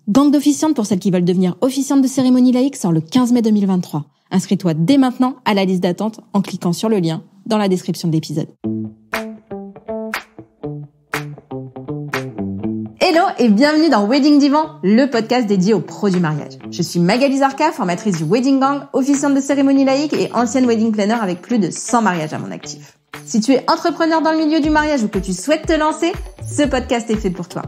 Gang d'officiantes pour celles qui veulent devenir officiantes de cérémonie laïque sort le 15 mai 2023. Inscris-toi dès maintenant à la liste d'attente en cliquant sur le lien dans la description de l'épisode. Hello et bienvenue dans Wedding Divan, le podcast dédié aux pros du mariage. Je suis Magali Zarka, formatrice du Wedding Gang, officiante de cérémonie laïque et ancienne wedding planner avec plus de 100 mariages à mon actif. Si tu es entrepreneur dans le milieu du mariage ou que tu souhaites te lancer, ce podcast est fait pour toi.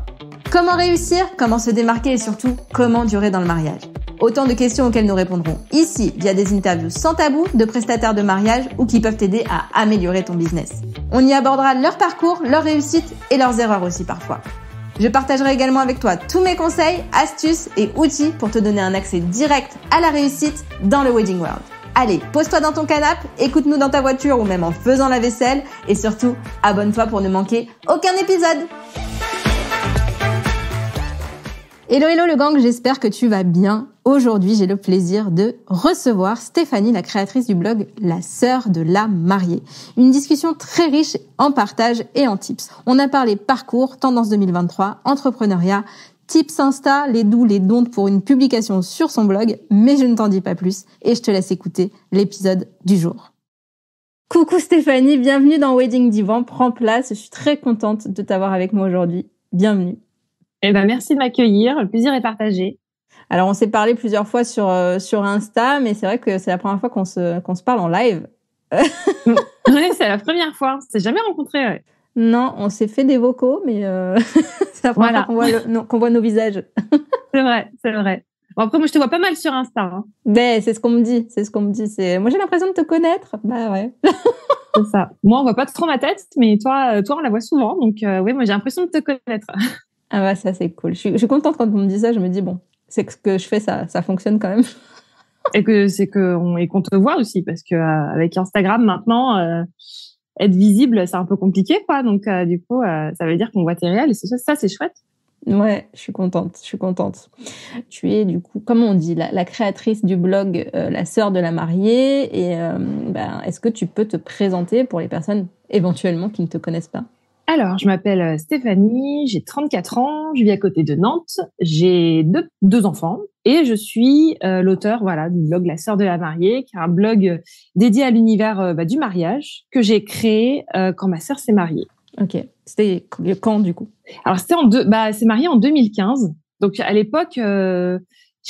Comment réussir, comment se démarquer et surtout, comment durer dans le mariage? Autant de questions auxquelles nous répondrons ici via des interviews sans tabou de prestataires de mariage ou qui peuvent t'aider à améliorer ton business. On y abordera leur parcours, leurs réussites et leurs erreurs aussi parfois. Je partagerai également avec toi tous mes conseils, astuces et outils pour te donner un accès direct à la réussite dans le Wedding World. Allez, pose-toi dans ton canapé, écoute-nous dans ta voiture ou même en faisant la vaisselle et surtout, abonne-toi pour ne manquer aucun épisode. Hello le gang, j'espère que tu vas bien. Aujourd'hui, j'ai le plaisir de recevoir Stéphanie, la créatrice du blog La Sœur de la Mariée. Une discussion très riche en partage et en tips. On a parlé parcours, tendance 2023, entrepreneuriat, tips Insta, les do's, les don'ts pour une publication sur son blog, mais je ne t'en dis pas plus et je te laisse écouter l'épisode du jour. Coucou Stéphanie, bienvenue dans Wedding Divan, prends place, je suis très contente de t'avoir avec moi aujourd'hui. Bienvenue. Eh ben, merci de m'accueillir. Le plaisir est partagé. Alors, on s'est parlé plusieurs fois sur Insta, mais c'est vrai que c'est la première fois qu'on se parle en live. Ouais, c'est la première fois. On s'est jamais rencontrés, ouais. Non, on s'est fait des vocaux, mais c'est la première fois qu'on voit nos visages. C'est vrai. Bon, après, moi, je te vois pas mal sur Insta. Hein. Ben, c'est ce qu'on me dit. Moi, j'ai l'impression de te connaître. Bah ouais. C'est ça. Moi, on voit pas trop ma tête, mais toi, on la voit souvent. Donc, oui, moi, j'ai l'impression de te connaître. Ah bah ça c'est cool. Je suis contente quand on me dit ça. Je me dis bon, c'est que ce que je fais ça fonctionne quand même. Et qu'on te voit aussi parce que avec Instagram maintenant, être visible c'est un peu compliqué quoi. Donc du coup, ça veut dire qu'on voit tes réels et ça c'est chouette. Ouais, je suis contente. Tu es du coup, comment on dit, la créatrice du blog La Sœur de la Mariée. Et est-ce que tu peux te présenter pour les personnes éventuellement qui ne te connaissent pas? Alors, je m'appelle Stéphanie, j'ai 34 ans, je vis à côté de Nantes, j'ai deux enfants et je suis l'auteur du blog La Sœur de la Mariée, qui est un blog dédié à l'univers du mariage que j'ai créé quand ma sœur s'est mariée. Ok, c'était quand du coup? Alors, c'est marié en 2015, donc à l'époque, je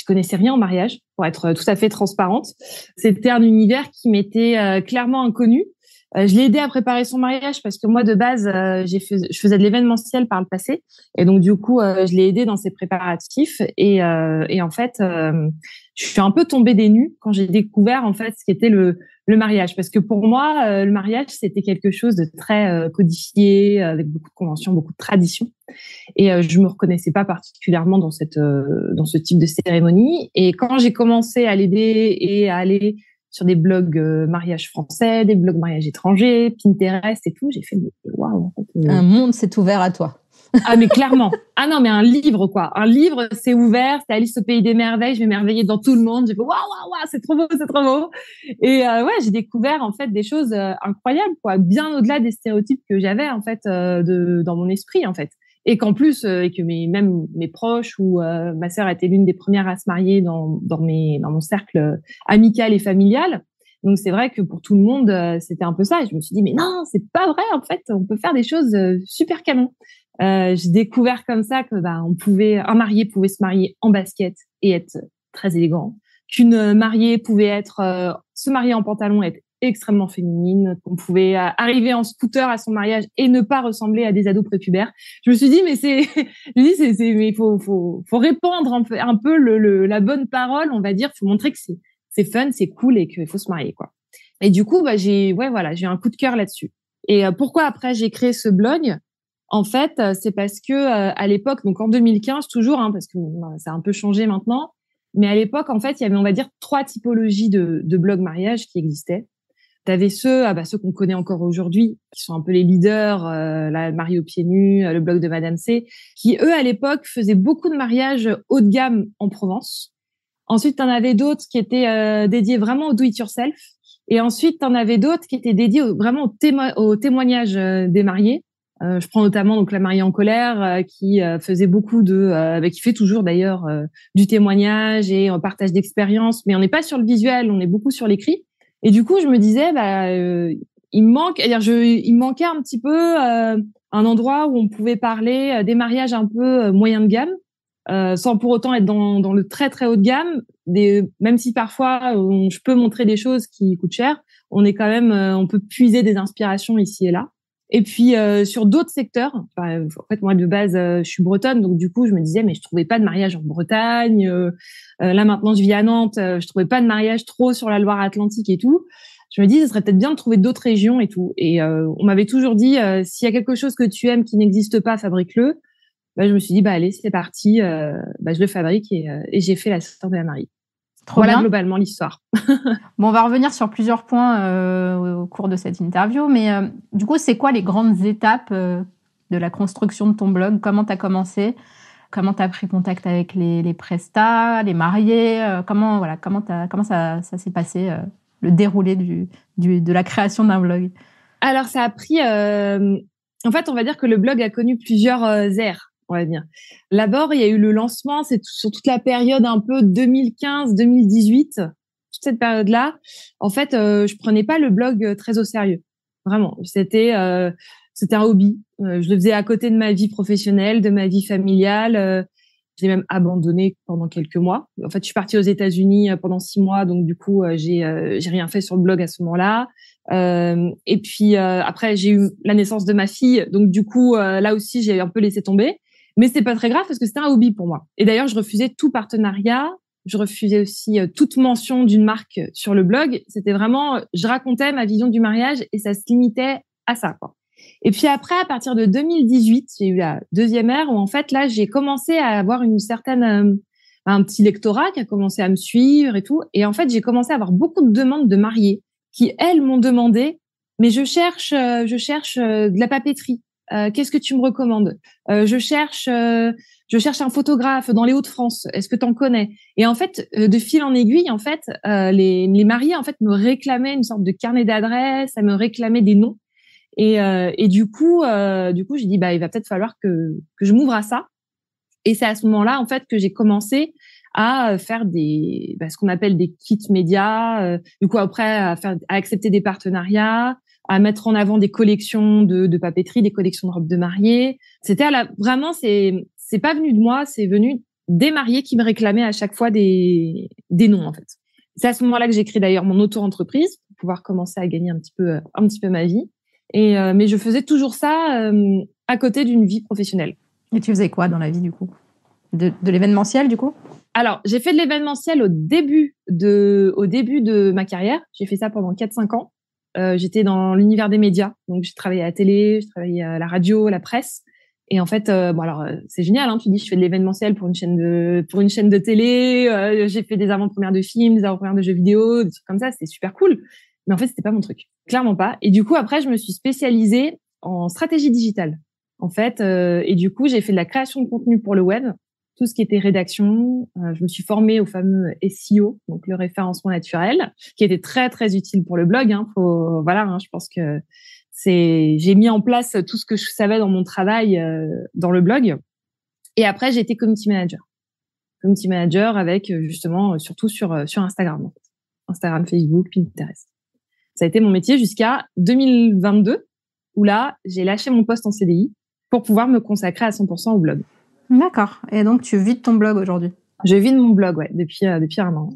connaissais rien au mariage, pour être tout à fait transparente. C'était un univers qui m'était clairement inconnu. Je l'ai aidé à préparer son mariage parce que moi, de base, je faisais de l'événementiel par le passé. Et donc, du coup, je l'ai aidé dans ses préparatifs. Et en fait, je suis un peu tombée des nues quand j'ai découvert, en fait, ce qu'était le mariage. Parce que pour moi, le mariage, c'était quelque chose de très codifié, avec beaucoup de conventions, beaucoup de traditions. Et je me reconnaissais pas particulièrement dans ce type de cérémonie. Et quand j'ai commencé à l'aider et à aller sur des blogs mariage français, des blogs mariage étrangers, Pinterest et tout, j'ai fait waouh. En fait, un monde s'est ouvert à toi. Ah mais clairement. Ah non mais un livre quoi. Un livre c'est ouvert, c'est Alice au pays des merveilles, je m'émerveillais dans tout le monde. J'ai fait waouh, c'est trop beau. Et j'ai découvert en fait des choses incroyables quoi, bien au-delà des stéréotypes que j'avais en fait dans mon esprit en fait. Et qu'en plus et que mes proches ou ma sœur était l'une des premières à se marier dans mon cercle amical et familial. Donc c'est vrai que pour tout le monde c'était un peu ça. Et je me suis dit mais non, c'est pas vrai en fait, on peut faire des choses super canon. J'ai découvert comme ça que un marié pouvait se marier en basket et être très élégant, qu'une mariée pouvait se marier en pantalon et être extrêmement féminine, qu'on pouvait arriver en scooter à son mariage et ne pas ressembler à des ados prépubères. Je me suis dit mais mais il faut répandre un peu la bonne parole, on va dire, faut montrer que c'est fun, c'est cool et qu'il faut se marier quoi. Et du coup j'ai eu un coup de cœur là-dessus. Et pourquoi après j'ai créé ce blog? En fait, c'est parce que à l'époque, donc en 2015 toujours, parce que ça a un peu changé maintenant, mais à l'époque, en fait, il y avait, on va dire, 3 typologies de blogs mariage qui existaient. T'avais ceux qu'on connaît encore aujourd'hui, qui sont un peu les leaders, la Marie aux pieds nus, le blog de Madame C, qui eux à l'époque faisaient beaucoup de mariages haut de gamme en Provence. Ensuite, t'en avais d'autres qui étaient dédiés vraiment au do it yourself, et ensuite t'en avais d'autres qui étaient dédiés vraiment au témoignage des mariés. Je prends notamment donc la mariée en colère qui faisait beaucoup qui fait toujours d'ailleurs du témoignage et partage d'expérience, mais on n'est pas sur le visuel, on est beaucoup sur l'écrit. Et du coup, je me disais, il me manquait un petit peu un endroit où on pouvait parler des mariages un peu moyen de gamme, sans pour autant être dans le très très haut de gamme. Même si parfois je peux montrer des choses qui coûtent cher, on peut puiser des inspirations ici et là. Et puis sur d'autres secteurs, en fait moi de base je suis bretonne, donc du coup je me disais mais je trouvais pas de mariage en Bretagne. Là maintenant je vis à Nantes, je trouvais pas de mariage trop sur la Loire-Atlantique et tout. Je me dis ce serait peut-être bien de trouver d'autres régions et tout. Et on m'avait toujours dit s'il y a quelque chose que tu aimes qui n'existe pas, fabrique-le. Je me suis dit allez c'est parti, je le fabrique et j'ai fait l'assistante de la mariée. Voilà bien. Globalement l'histoire. Bon, on va revenir sur plusieurs points au cours de cette interview, mais du coup, c'est quoi les grandes étapes de la construction de ton blog? Comment tu as commencé? Comment tu as pris contact avec les prestats, les mariés? Comment ça s'est passé, le déroulé de la création d'un blog? Alors, ça a pris... En fait, on va dire que le blog a connu plusieurs ères. On va dire. D'abord, il y a eu le lancement, c'est sur toute la période un peu 2015-2018, toute cette période-là. En fait, je prenais pas le blog très au sérieux. Vraiment, c'était un hobby. Je le faisais à côté de ma vie professionnelle, de ma vie familiale. J'ai même abandonné pendant quelques mois. En fait, je suis partie aux États-Unis pendant 6 mois, donc du coup, j'ai rien fait sur le blog à ce moment-là. Et puis après, j'ai eu la naissance de ma fille, donc du coup, là aussi, j'ai un peu laissé tomber. Mais c'est pas très grave parce que c'était un hobby pour moi. Et d'ailleurs, je refusais tout partenariat. Je refusais aussi toute mention d'une marque sur le blog. C'était vraiment, je racontais ma vision du mariage et ça se limitait à ça, quoi. Et puis après, à partir de 2018, j'ai eu la deuxième ère où en fait, là, j'ai commencé à avoir un petit lectorat qui a commencé à me suivre et tout. Et en fait, j'ai commencé à avoir beaucoup de demandes de mariés qui, elles, m'ont demandé, mais je cherche de la papeterie. Qu'est-ce que tu me recommandes? Je cherche un photographe dans les Hauts-de-France. Est-ce que tu en connais? Et en fait, de fil en aiguille, en fait, les mariés en fait me réclamaient une sorte de carnet d'adresses, ça me réclamait des noms. Et du coup, j'ai dit il va peut-être falloir que je m'ouvre à ça. Et c'est à ce moment-là en fait que j'ai commencé à faire ce qu'on appelle des kits médias. Du coup après à accepter des partenariats, à mettre en avant des collections de papeterie, des collections de robes de mariée. C'était vraiment c'est pas venu de moi, c'est venu des mariés qui me réclamaient à chaque fois des noms en fait. C'est à ce moment-là que j'ai créé d'ailleurs mon auto-entreprise pour pouvoir commencer à gagner un petit peu ma vie. Mais je faisais toujours ça à côté d'une vie professionnelle. Et tu faisais quoi dans la vie du coup? De l'événementiel du coup? Alors, j'ai fait de l'événementiel au début de ma carrière. J'ai fait ça pendant 4-5 ans. J'étais dans l'univers des médias. Donc, j'ai travaillé à la télé, j'ai travaillé à la radio, à la presse. Et en fait, c'est génial, hein. Tu dis, je fais de l'événementiel pour une chaîne de télé. J'ai fait des avant-premières de films, des avant-premières de jeux vidéo, des trucs comme ça. C'était super cool. Mais en fait, c'était pas mon truc. Clairement pas. Et du coup, après, je me suis spécialisée en stratégie digitale. En fait, et du coup, j'ai fait de la création de contenu pour le web, tout ce qui était rédaction. Je me suis formée au fameux SEO, donc le référencement naturel, qui était très très utile pour le blog. Je pense que j'ai mis en place tout ce que je savais dans mon travail dans le blog. Et après, j'ai été community manager avec justement surtout sur Instagram, en fait. Instagram, Facebook, Pinterest. Ça a été mon métier jusqu'à 2022, où là, j'ai lâché mon poste en CDI pour pouvoir me consacrer à 100% au blog. D'accord. Et donc, tu vis de ton blog aujourd'hui? Je vis de mon blog, ouais, depuis 1 an.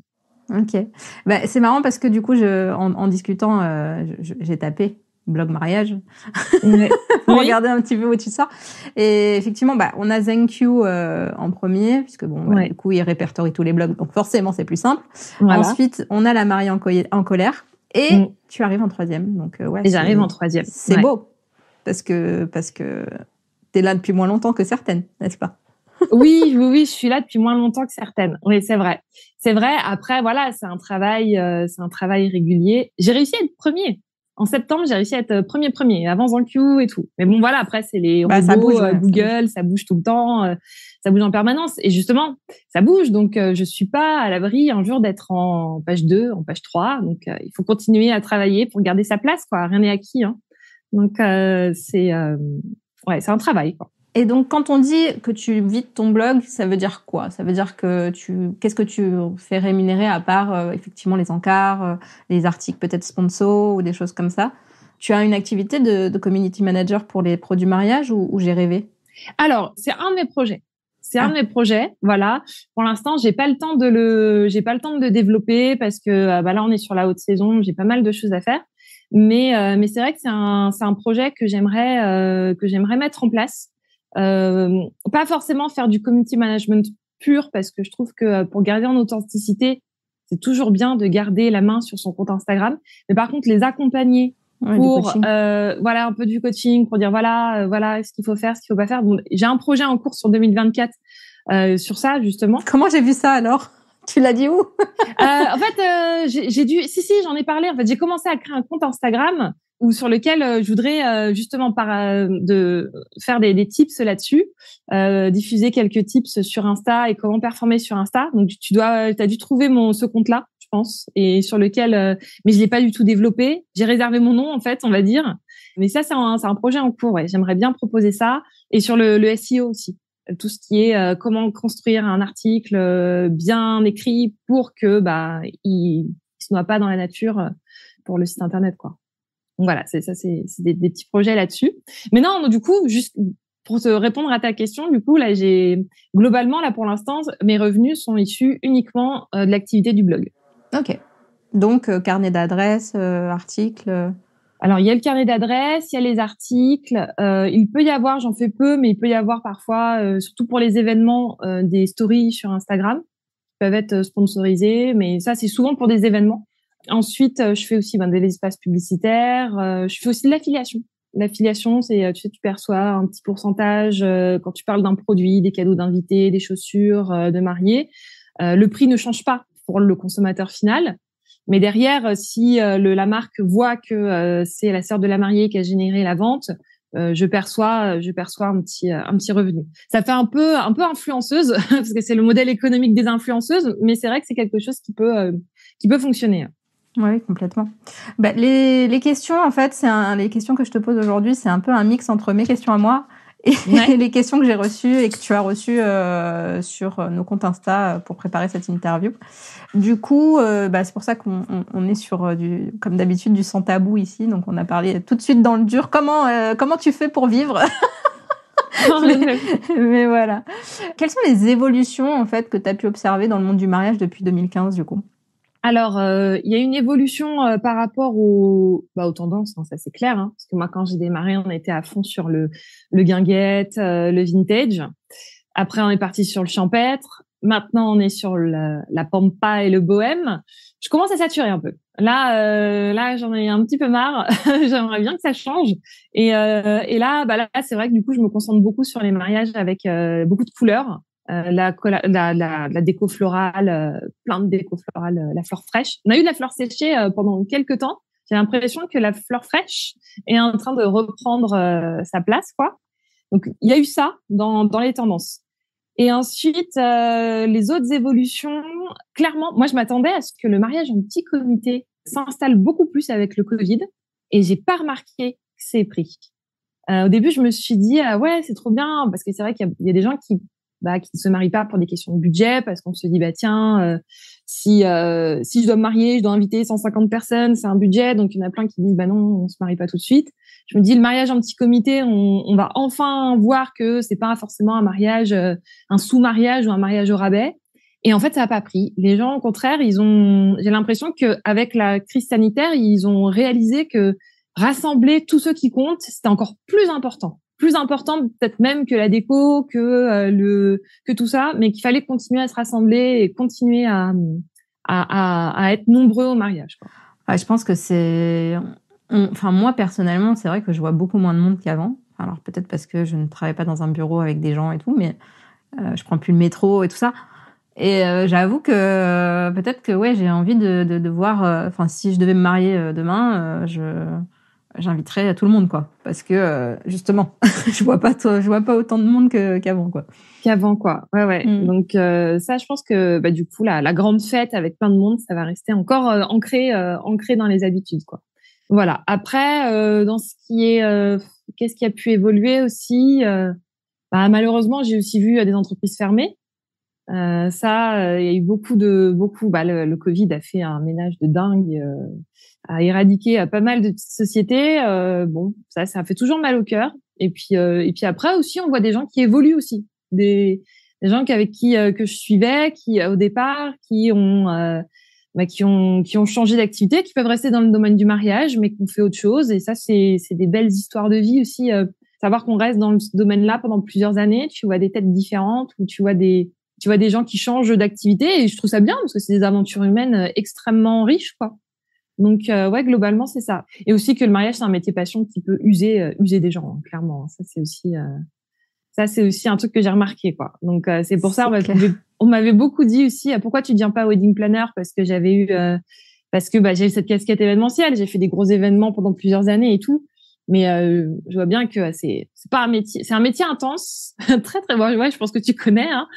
Ok. C'est marrant parce que du coup, en discutant, j'ai tapé blog mariage pour regarder un petit peu où tu sors. Et effectivement, on a Thank You en premier, puisque du coup, il répertorie tous les blogs, donc forcément, c'est plus simple. Voilà. Ensuite, on a la mariée en colère. Et tu arrives en 3e. Donc, et j'arrive en 3e. C'est beau. Parce que t'es là depuis moins longtemps que certaines, n'est-ce pas? Oui, je suis là depuis moins longtemps que certaines. Oui, c'est vrai. C'est vrai. Après, voilà, c'est un travail régulier. J'ai réussi à être premier. En septembre, j'ai réussi à être premier, avant Thank You et tout. Mais bon, voilà, après, c'est les robots, ça bouge, Google, ça bouge tout le temps, ça bouge en permanence. Et justement, ça bouge. Donc, je suis pas à l'abri un jour d'être en page 2, en page 3. Donc, il faut continuer à travailler pour garder sa place, quoi. Rien n'est acquis, hein. Donc, Ouais, c'est un travail, quoi. Et donc, quand on dit que tu vides ton blog, ça veut dire quoi? Ça veut dire que qu'est-ce que tu fais rémunérer à part, effectivement, les encarts, les articles peut-être sponsors ou des choses comme ça? Tu as une activité de community manager pour les pros du mariage ou j'ai rêvé? Alors, c'est un de mes projets. Un de mes projets, voilà. Pour l'instant, j'ai pas le temps de le développer parce que là, on est sur la haute saison, j'ai pas mal de choses à faire. Mais c'est vrai que c'est un projet que j'aimerais mettre en place. Pas forcément faire du community management pur parce que je trouve que pour garder en authenticité, c'est toujours bien de garder la main sur son compte Instagram. Mais par contre, les accompagner pour voilà un peu du coaching pour dire voilà ce qu'il faut faire, ce qu'il faut pas faire. Bon, j'ai un projet en cours sur 2024 sur ça justement. Comment j'ai vu ça alors? Tu l'as dit où? En fait, j'ai dû si j'en ai parlé. En fait, j'ai commencé à créer un compte Instagram ou sur lequel je voudrais justement de faire des tips là-dessus, diffuser quelques tips sur Insta et comment performer sur Insta. Donc t'as dû trouver ce compte-là, je pense, et sur lequel mais je l'ai pas du tout développé. J'ai réservé mon nom en fait, on va dire. Mais ça c'est un projet en cours, ouais. J'aimerais bien proposer ça et sur le SEO aussi. Tout ce qui est comment construire un article bien écrit pour que il se noie pas dans la nature pour le site internet, quoi. Donc voilà, c'est des petits projets là-dessus. Mais non, du coup, juste pour te répondre à ta question, du coup, là, globalement, là, pour l'instant, mes revenus sont issus uniquement de l'activité du blog. Ok. Donc, carnet d'adresses, articles. Alors, il y a le carnet d'adresses, il y a les articles. Il peut y avoir, j'en fais peu, mais il peut y avoir parfois, surtout pour les événements, des stories sur Instagram qui peuvent être sponsorisées. Mais ça, c'est souvent pour des événements. Ensuite, je fais aussi des espaces publicitaires. Je fais aussi de l'affiliation. L'affiliation, c'est tu perçois un petit pourcentage quand tu parles d'un produit, des cadeaux d'invités, des chaussures de mariés. Le prix ne change pas pour le consommateur final, mais derrière, si la marque voit que c'est la sœur de la mariée qui a généré la vente, je perçois un petit revenu. Ça fait un peu influenceuse parce que c'est le modèle économique des influenceuses, mais c'est vrai que c'est quelque chose qui peut fonctionner. Oui, complètement. Les questions, en fait, les questions que je te pose aujourd'hui, c'est un peu un mix entre mes questions à moi et les questions que j'ai reçues et que tu as reçues sur nos comptes Insta pour préparer cette interview. Du coup, c'est pour ça qu'on est sur comme d'habitude, du sans tabou ici. Donc, on a parlé tout de suite dans le dur. Comment tu fais pour vivre? mais voilà. Quelles sont les évolutions, en fait, que tu as pu observer dans le monde du mariage depuis 2015, du coup? Alors, il y a une évolution par rapport aux tendances, ça c'est clair. Parce que moi, quand j'ai démarré, on était à fond sur le guinguette, le vintage. Après, on est parti sur le champêtre. Maintenant, on est sur la pampa et le bohème. Je commence à saturer un peu. Là, j'en ai un petit peu marre. J'aimerais bien que ça change. Et là, c'est vrai que du coup, je me concentre beaucoup sur les mariages avec beaucoup de couleurs. La déco florale, plein de déco florale, la fleur fraîche. On a eu de la fleur séchée pendant quelques temps. J'ai l'impression que la fleur fraîche est en train de reprendre sa place, quoi. Donc, il y a eu ça dans les tendances. Et ensuite, les autres évolutions, clairement, moi, je m'attendais à ce que le mariage en petit comité s'installe beaucoup plus avec le Covid et j'ai pas remarqué que c'est pris. Au début, je me suis dit, ouais, c'est trop bien, parce que c'est vrai qu'il y a des gens qui ne se marient pas pour des questions de budget, parce qu'on se dit, si je dois me marier, je dois inviter 150 personnes, c'est un budget, donc il y en a plein qui disent, non, on se marie pas tout de suite. Je me dis, le mariage en petit comité, on va enfin voir que c'est pas forcément un mariage, un sous-mariage ou un mariage au rabais. Et en fait, ça n'a pas pris. Les gens, au contraire, j'ai l'impression qu'avec la crise sanitaire, ils ont réalisé que rassembler tous ceux qui comptent, c'était encore plus important peut-être même que la déco, que tout ça, mais qu'il fallait continuer à se rassembler et continuer à être nombreux au mariage, quoi. Ouais, je pense que moi personnellement, c'est vrai que je vois beaucoup moins de monde qu'avant. Alors peut-être parce que je ne travaille pas dans un bureau avec des gens et tout, mais je prends plus le métro et tout ça. Et j'avoue que peut-être que j'ai envie de voir. Si je devais me marier demain, j'inviterais tout le monde, quoi, parce que justement je vois pas autant de monde qu'avant, quoi. Ouais. Donc ça, je pense que du coup la grande fête avec plein de monde, ça va rester encore ancré dans les habitudes, quoi. Voilà. Après, dans ce qui est qu'est-ce qui a pu évoluer aussi? Malheureusement, j'ai aussi vu des entreprises fermer. Il y a eu beaucoup. Le Covid a fait un ménage de dingue, a éradiqué pas mal de petites sociétés. Ça fait toujours mal au cœur. Et puis après aussi, on voit des gens qui évoluent aussi, des gens avec qui que je suivais, qui au départ, qui ont changé d'activité, qui peuvent rester dans le domaine du mariage, mais qui ont fait autre chose. Et ça, c'est des belles histoires de vie aussi. Savoir qu'on reste dans ce domaine-là pendant plusieurs années, tu vois des têtes différentes, ou tu vois des gens qui changent d'activité, et je trouve ça bien parce que c'est des aventures humaines extrêmement riches, quoi. Donc globalement c'est ça. Et aussi que le mariage c'est un métier passion qui peut user des gens, hein, clairement. Ça c'est aussi un truc que j'ai remarqué, quoi. Donc c'est pour ça on m'avait beaucoup dit aussi pourquoi tu deviens pas wedding planner, parce que j'ai eu cette casquette événementielle, j'ai fait des gros événements pendant plusieurs années et tout. Mais je vois bien que c'est pas un métier, c'est un métier intense, très très bon. Ouais, je pense que tu connais, hein.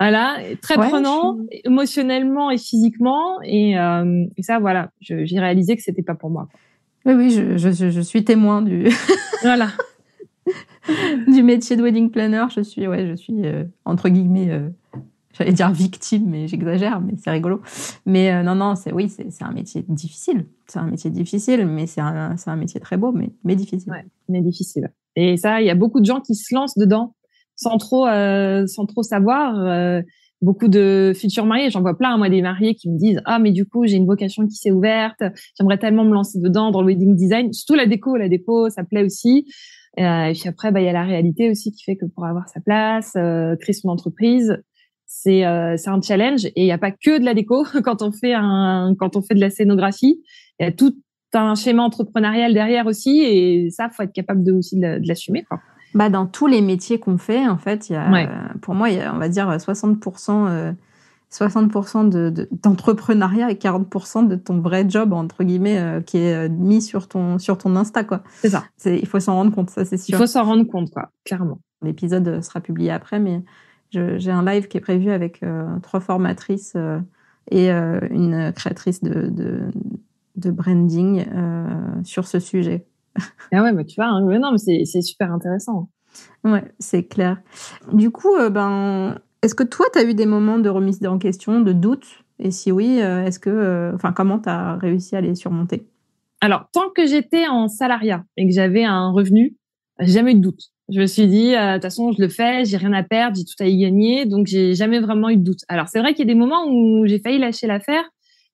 Voilà, très prenant, émotionnellement et physiquement, et ça, voilà, j'ai réalisé que c'était pas pour moi, quoi. Oui, je suis témoin du voilà du métier de wedding planner. Je suis entre guillemets. J'allais dire victime, mais j'exagère, mais c'est rigolo. Mais non, c'est un métier difficile. C'est un métier difficile, mais c'est un métier très beau, mais difficile. Ouais, mais difficile. Et ça, il y a beaucoup de gens qui se lancent dedans sans trop savoir. Beaucoup de futurs mariés, j'en vois plein, moi, des mariés qui me disent mais du coup j'ai une vocation qui s'est ouverte, j'aimerais tellement me lancer dedans dans le wedding design, surtout la déco, ça plaît aussi. Et puis après, il y a la réalité aussi qui fait que pour avoir sa place, créer son entreprise, c'est un challenge, et il n'y a pas que de la déco quand on fait de la scénographie. Il y a tout un schéma entrepreneurial derrière aussi, et ça, faut être capable de l'assumer, quoi. Dans tous les métiers qu'on fait, en fait, pour moi, il y a, on va dire, 60% d'entrepreneuriat et 40% de ton vrai job, entre guillemets, qui est mis sur ton Insta, quoi. C'est ça. Il faut s'en rendre compte, ça, c'est sûr. Il faut s'en rendre compte, quoi, clairement. L'épisode sera publié après, mais j'ai un live qui est prévu avec 3 formatrices et une créatrice de branding sur ce sujet. Ah ouais, tu vois, mais non, mais c'est super intéressant. Ouais, c'est clair. Du coup, est-ce que toi, tu as eu des moments de remise en question, de doute? Et si oui, comment tu as réussi à les surmonter? Alors, tant que j'étais en salariat et que j'avais un revenu, j'ai jamais eu de doute. Je me suis dit, de toute façon, je le fais, j'ai rien à perdre, j'ai tout à y gagner, donc j'ai jamais vraiment eu de doute. Alors, c'est vrai qu'il y a des moments où j'ai failli lâcher l'affaire,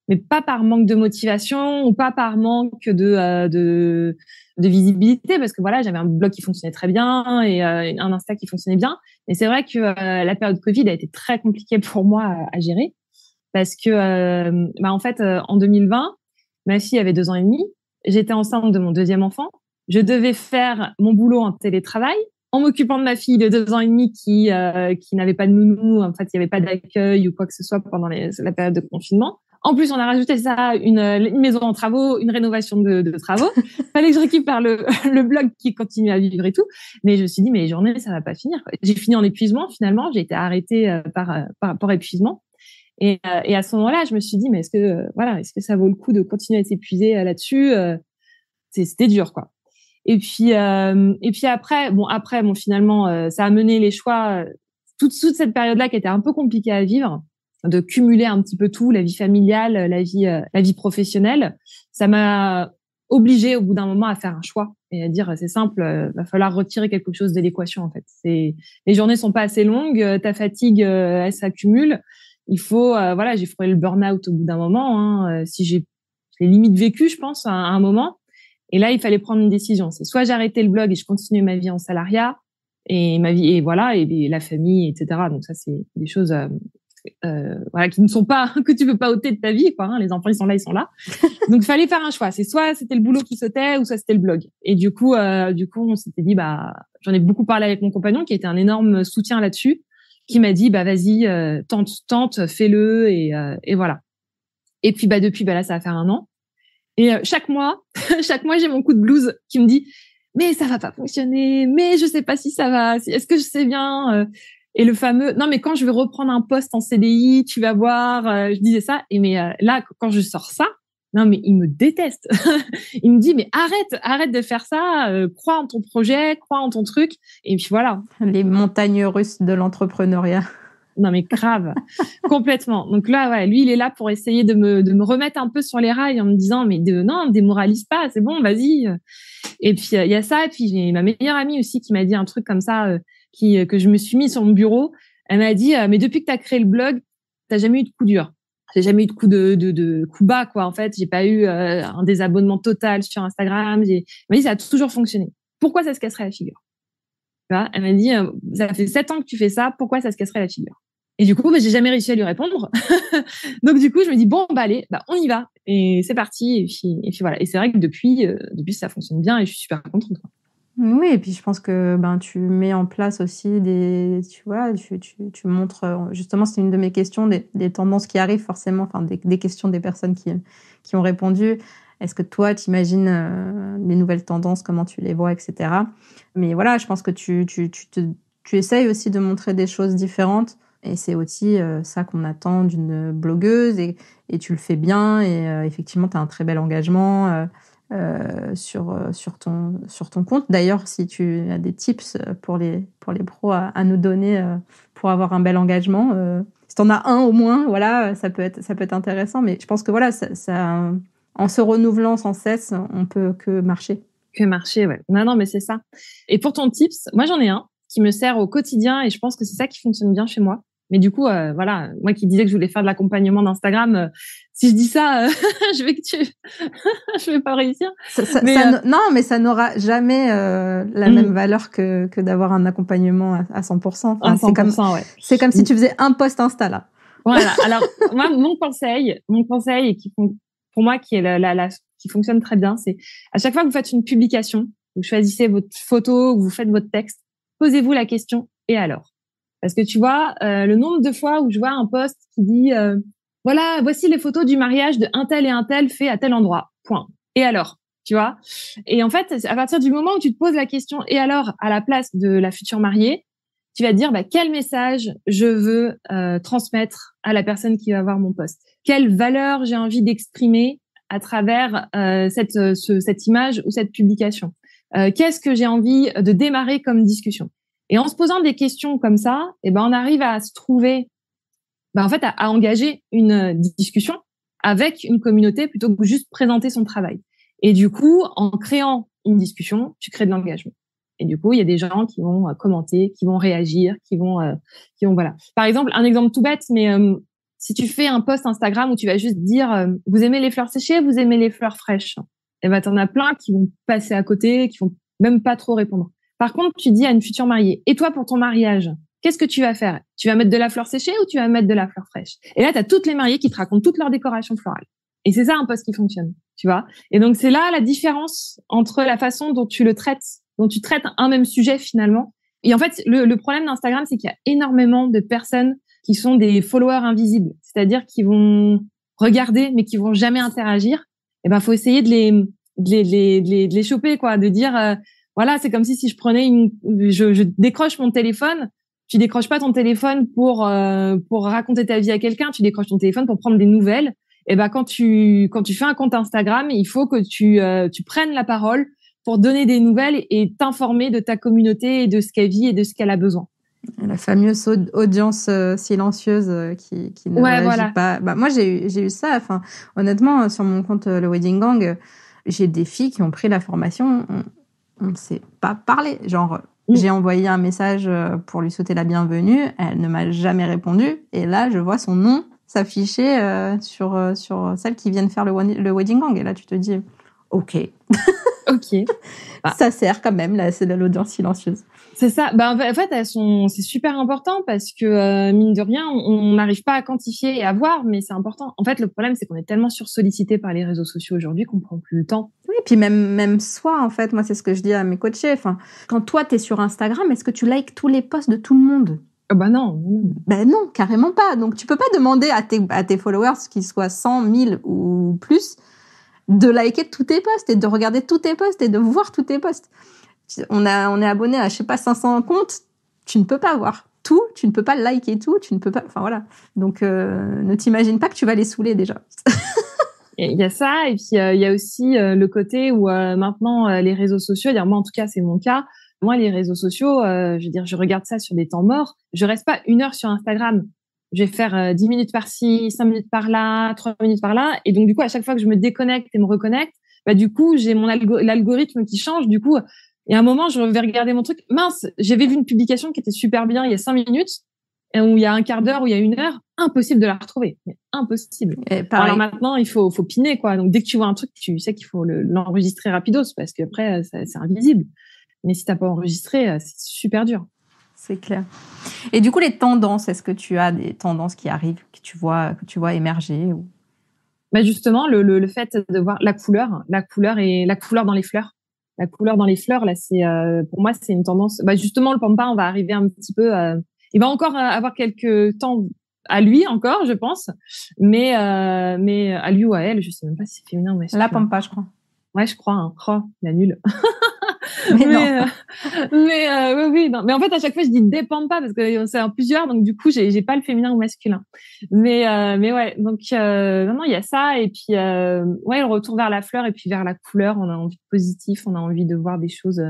mais pas par manque de motivation ou pas par manque de visibilité, parce que voilà, j'avais un blog qui fonctionnait très bien et un Insta qui fonctionnait bien. Et c'est vrai que la période Covid a été très compliquée pour moi à gérer, parce que en fait, en 2020, ma fille avait 2 ans et demi, j'étais enceinte de mon 2e enfant, je devais faire mon boulot en télétravail en m'occupant de ma fille de 2 ans et demi qui n'avait pas de nounou. En fait, il y avait pas d'accueil ou quoi que ce soit pendant la période de confinement. En plus, on a rajouté ça, une maison en travaux, une rénovation de travaux. Fallait que je récupère le blog qui continue à vivre et tout. Mais je me suis dit, mais les journées, ça va pas finir, quoi. J'ai fini en épuisement, finalement. J'ai été arrêtée par épuisement. Et à ce moment-là, je me suis dit, mais est-ce que ça vaut le coup de continuer à s'épuiser là-dessus? C'était dur, quoi. Et puis après, finalement, ça a mené les choix, toute cette période-là qui était un peu compliquée à vivre, de cumuler un petit peu tout, la vie familiale, la vie professionnelle. Ça m'a obligée au bout d'un moment à faire un choix et à dire, c'est simple, va falloir retirer quelque chose de l'équation, en fait. Les journées sont pas assez longues, ta fatigue, elle s'accumule. Il faut, j'ai frôlé le burn-out au bout d'un moment, hein. J'ai limite vécu, je pense, à un moment. Et là, il fallait prendre une décision. C'est soit j'arrêtais le blog et je continuais ma vie en salariat et ma vie, et voilà, et la famille, etc. Donc ça, c'est des choses, qui ne sont pas, que tu peux pas ôter de ta vie, quoi, hein. Les enfants, ils sont là. Donc, il fallait faire un choix. C'est soit c'était le boulot qui sautait, ou soit c'était le blog. Et du coup, on s'était dit, j'en ai beaucoup parlé avec mon compagnon, qui était un énorme soutien là-dessus, qui m'a dit, vas-y, tente, fais-le, et voilà. Et puis, depuis, là, ça va faire 1 an. Et chaque mois, j'ai mon coup de blues qui me dit, mais ça va pas fonctionner, mais je sais pas si ça va, est-ce que je sais bien, et le fameux, non, mais quand je vais reprendre un poste en CDI, tu vas voir, je disais ça. Et là, quand je sors ça, Non, mais il me déteste. Il me dit, mais arrête de faire ça, crois en ton projet, crois en ton truc. Et puis voilà. Les montagnes russes de l'entrepreneuriat. Non, mais grave. Complètement. Donc là, ouais, lui, il est là pour essayer de me remettre un peu sur les rails en me disant, mais non, démoralise pas, c'est bon, vas-y. Et puis, il y a ça. Et puis, j'ai ma meilleure amie aussi qui m'a dit un truc comme ça, que je me suis mis sur mon bureau. Elle m'a dit, mais depuis que tu as créé le blog, t'as jamais eu de coup dur. J'ai jamais eu de coup de coup bas, quoi. En fait, j'ai pas eu un désabonnement total sur Instagram. Elle m'a dit, ça a toujours fonctionné. Pourquoi ça se casserait la figure? Tu vois, elle m'a dit, ça fait 7 ans que tu fais ça, pourquoi ça se casserait la figure? Et du coup, j'ai jamais réussi à lui répondre. Donc du coup, je me dis bon, allez, on y va et c'est parti. Et puis voilà. Et c'est vrai que depuis ça fonctionne bien et je suis super contente, quoi. Oui, et puis je pense que tu mets en place aussi tu montres justement, c'est une de mes questions, des tendances qui arrivent forcément, enfin des questions des personnes qui ont répondu. Est-ce que toi, tu imagines les nouvelles tendances, comment tu les vois, etc. Mais voilà, je pense que tu essayes aussi de montrer des choses différentes. Et c'est aussi ça qu'on attend d'une blogueuse. Et tu le fais bien. Et effectivement, tu as un très bel engagement sur ton compte. D'ailleurs, si tu as des tips pour les pros à nous donner pour avoir un bel engagement, si tu en as un au moins, voilà, ça peut être intéressant. Mais je pense que voilà, ça en se renouvelant sans cesse, on peut que marcher. Que marcher, ouais. Non, mais c'est ça. Et pour ton tips, moi j'en ai un qui me sert au quotidien et je pense que c'est ça qui fonctionne bien chez moi. Mais du coup, voilà, moi qui disais que je voulais faire de l'accompagnement d'Instagram, si je dis ça, je vais pas réussir. Non, mais ça n'aura jamais la même valeur que d'avoir un accompagnement à 100%. Enfin, à 100%, ouais. C'est comme si tu faisais un post Insta, là. Voilà. Alors, moi, mon conseil, et pour moi, qui est qui fonctionne très bien, c'est à chaque fois que vous faites une publication, vous choisissez votre photo, vous faites votre texte, posez-vous la question, et alors? Parce que tu vois, le nombre de fois où je vois un post qui dit, voilà, voici les photos du mariage de un tel et un tel fait à tel endroit. Point. Et alors? Tu vois? Et en fait, à partir du moment où tu te poses la question, et alors, à la place de la future mariée, tu vas te dire, quel message je veux transmettre à la personne qui va voir mon post? Quelle valeur j'ai envie d'exprimer à travers cette image ou cette publication? Qu'est-ce que j'ai envie de démarrer comme discussion? Et en se posant des questions comme ça, on arrive à se trouver, en fait, à engager une discussion avec une communauté plutôt que juste présenter son travail. Et du coup, en créant une discussion, tu crées de l'engagement. Et du coup, il y a des gens qui vont commenter, qui vont réagir, qui vont voilà. Par exemple, un exemple tout bête, mais si tu fais un post Instagram où tu vas juste dire vous aimez les fleurs séchées, vous aimez les fleurs fraîches, t'en as plein qui vont passer à côté, qui vont même pas trop répondre. Par contre, tu dis à une future mariée, et toi pour ton mariage, qu'est-ce que tu vas faire? Tu vas mettre de la fleur séchée ou tu vas mettre de la fleur fraîche? Et là, t'as toutes les mariées qui te racontent toutes leurs décorations florales. Et c'est ça un post qui fonctionne, tu vois. Et donc c'est là la différence entre la façon dont tu traites un même sujet finalement. Et en fait, le problème d'Instagram, c'est qu'il y a énormément de personnes qui sont des followers invisibles, c'est-à-dire qui vont regarder mais qui vont jamais interagir. Et faut essayer de les choper, quoi, de dire voilà, c'est comme si je prenais je décroche mon téléphone. Tu décroches pas ton téléphone pour raconter ta vie à quelqu'un, tu décroches ton téléphone pour prendre des nouvelles. Et quand tu fais un compte Instagram, il faut que tu prennes la parole pour donner des nouvelles et t'informer de ta communauté et de ce qu'elle vit et de ce qu'elle a besoin. La fameuse audience silencieuse qui ne réagit pas. Moi, j'ai eu ça. Enfin, honnêtement, sur mon compte le Wedding Gang, j'ai des filles qui ont pris la formation. On ne sait pas parler. Genre, j'ai envoyé un message pour lui souhaiter la bienvenue. Elle ne m'a jamais répondu. Et là, je vois son nom s'afficher sur celles qui viennent faire le Wedding Gang. Et là, tu te dis, OK. OK. Ça sert quand même, là, c'est de l'audience silencieuse. C'est ça. En fait, c'est super important parce que, mine de rien, on n'arrive pas à quantifier et à voir, mais c'est important. En fait, le problème, c'est qu'on est tellement sursollicité par les réseaux sociaux aujourd'hui qu'on prend plus le temps. Oui, puis même soi, en fait, moi, c'est ce que je dis à mes coachés. Enfin, quand toi, t'es sur Instagram, est-ce que tu likes tous les posts de tout le monde? Non. Non, carrément pas. Donc, tu peux pas demander à tes followers, qu'ils soient 100, 1000 ou plus, de liker tous tes posts et de regarder tous tes posts et de voir tous tes posts. On est abonné à, 500 comptes. Tu ne peux pas voir tout. Tu ne peux pas liker tout. Tu ne peux pas, enfin voilà. Donc, ne t'imagine pas que tu vas les saouler déjà. Il y a ça, et puis il y a aussi le côté où maintenant les réseaux sociaux, moi en tout cas c'est mon cas, moi les réseaux sociaux, je veux dire, je regarde ça sur des temps morts, je reste pas 1 heure sur Instagram, je vais faire 10 minutes par-ci, 5 minutes par-là, 3 minutes par-là, et donc du coup à chaque fois que je me déconnecte et me reconnecte, bah du coup j'ai l'algorithme qui change, du coup, et à un moment je vais regarder mon truc, mince, j'avais vu une publication qui était super bien il y a 5 minutes, où il y a un quart d'heure, où il y a 1 heure, impossible de la retrouver. Mais impossible. Alors maintenant, il faut piner, quoi. Donc, dès que tu vois un truc, tu sais qu'il faut l'enregistrer rapidos, parce qu'après, c'est invisible. Mais si t'as pas enregistré, c'est super dur. C'est clair. Et du coup, les tendances, est-ce que tu as des tendances qui arrivent, que tu vois émerger ou... Bah, justement, le fait de voir la couleur et la couleur dans les fleurs. La couleur dans les fleurs, là, c'est, pour moi, c'est une tendance. Bah, justement, le pampa, on va arriver un petit peu, il va encore avoir quelques temps à lui encore, je pense, mais à lui ou à elle, je sais même pas si c'est féminin ou masculin. La pampa, je crois. Ouais, je crois. Hein. Oh, la nulle. Mais oui, non. Mais en fait, à chaque fois, je dis des pampas parce que c'est en plusieurs, donc du coup, j'ai pas le féminin ou masculin. Mais ouais, donc non, il y a ça, et puis ouais, le retour vers la fleur et puis vers la couleur. On a envie de positif, on a envie de voir des choses.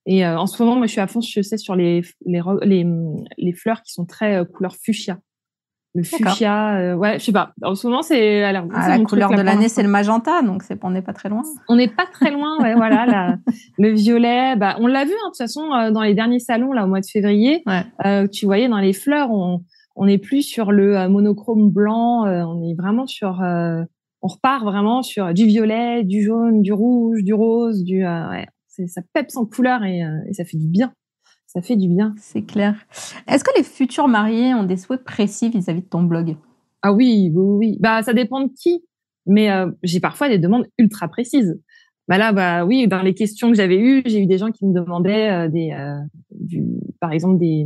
Et en ce moment, moi, je suis à fond, je sais, sur les fleurs qui sont très couleur fuchsia. Le fuchsia, ouais, je sais pas. En ce moment, c'est la couleur de l'année, c'est le magenta, donc on n'est pas très loin. On n'est pas très loin, ouais, voilà. Le violet, bah, on l'a vu, hein, de toute façon, dans les derniers salons, là, au mois de février. Ouais. Tu voyais dans les fleurs, on n'est plus sur le monochrome blanc, on est vraiment sur, on repart vraiment sur du violet, du jaune, du rouge, du rose, ouais. Ça peps en couleur et ça fait du bien. Ça fait du bien. C'est clair. Est-ce que les futurs mariés ont des souhaits précis vis-à-vis de ton blog? Ah oui. Bah, ça dépend de qui. Mais j'ai parfois des demandes ultra précises. Bah là, bah oui, dans les questions que j'avais eues, j'ai eu des gens qui me demandaient par exemple des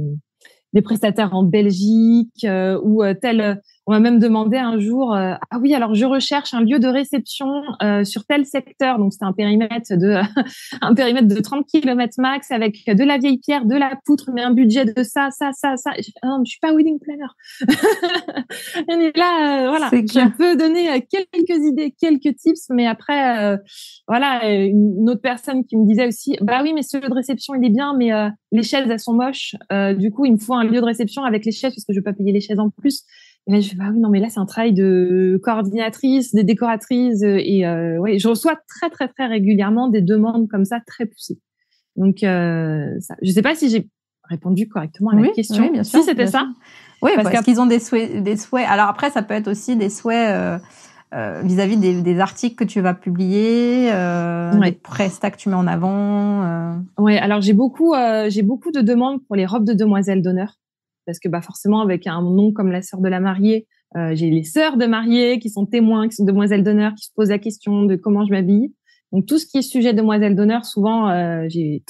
prestataires en Belgique ou tel. On m'a même demandé un jour, ah oui, alors je recherche un lieu de réception sur tel secteur. Donc c'était un périmètre de 30 km max avec de la vieille pierre, de la poutre, mais un budget de ça. J'ai fait, non, je suis pas wedding planner. Et là, voilà, je peux donner quelques idées, quelques tips, mais après, voilà, une autre personne qui me disait aussi, bah oui, mais ce lieu de réception il est bien, mais les chaises elles sont moches. Du coup, il me faut un lieu de réception avec les chaises parce que je vais pas payer les chaises en plus. Et là, je fais, bah oui, non, mais là, c'est un travail de coordinatrice, de décoratrice. Et ouais, je reçois très, très, très régulièrement des demandes comme ça, très poussées. Donc, ça, je sais pas si j'ai répondu correctement à la question. Oui, bien sûr. Si c'était ça. Oui, parce qu'ils ont des souhaits. Alors après, ça peut être aussi des souhaits vis-à-vis des articles que tu vas publier, des prestats que tu mets en avant. Ouais, alors j'ai beaucoup de demandes pour les robes de demoiselles d'honneur. Parce que bah forcément avec un nom comme la sœur de la mariée, j'ai les sœurs de mariée qui sont témoins, qui sont demoiselles d'honneur, qui se posent la question de comment je m'habille. Donc tout ce qui est sujet demoiselles d'honneur, souvent j'ai